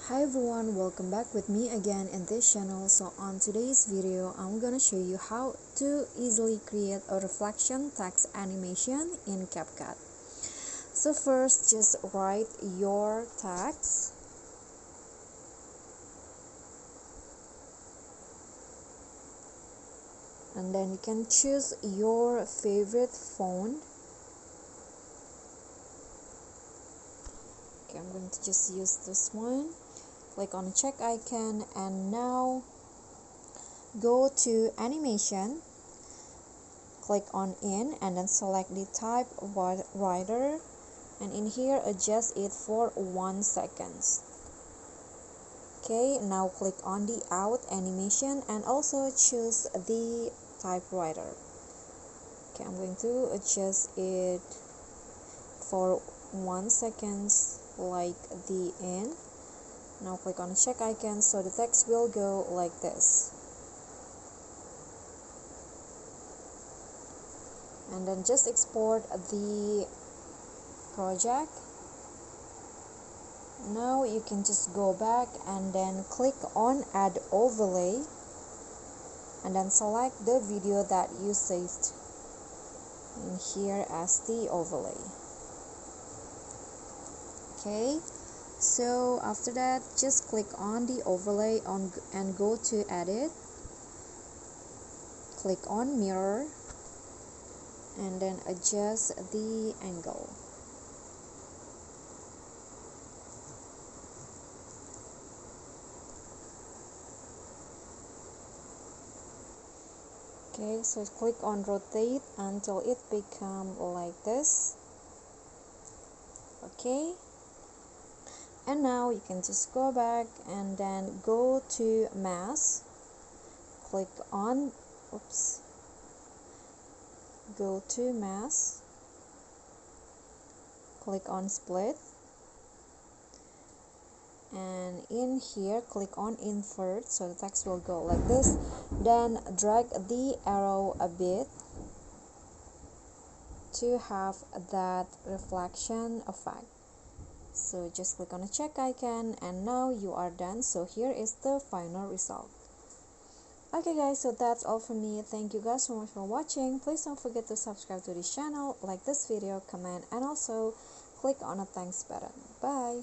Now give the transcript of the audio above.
Hi everyone, welcome back with me again in this channel. So on today's video, I'm gonna show you how to easily create a reflection text animation in CapCut. So first, just write your text. And then you can choose your favorite font. Okay, I'm going to just use this one. Click on the check icon and now go to animation, click on in and then select the type writer, and in here adjust it for 1 second. Okay, now click on the out animation and also choose the typewriter. Okay, I'm going to adjust it for 1 second like the in. Now click on the check icon so the text will go like this. And then just export the project. Now you can just go back and then click on add overlay and then select the video that you saved in here as the overlay. Okay, so after that just click on the overlay and go to edit, click on mirror and then adjust the angle. Okay, so click on rotate until it become like this. Okay, and now you can just go back and then go to mask, click on go to mask, click on split, and in here click on invert so the text will go like this. Then drag the arrow a bit to have that reflection effect. So just click on the check icon and now you are done. So here is the final result. Okay guys, so that's all from me. Thank you guys so much for watching. Please don't forget to subscribe to this channel, like this video, comment, and also click on the thanks button. Bye.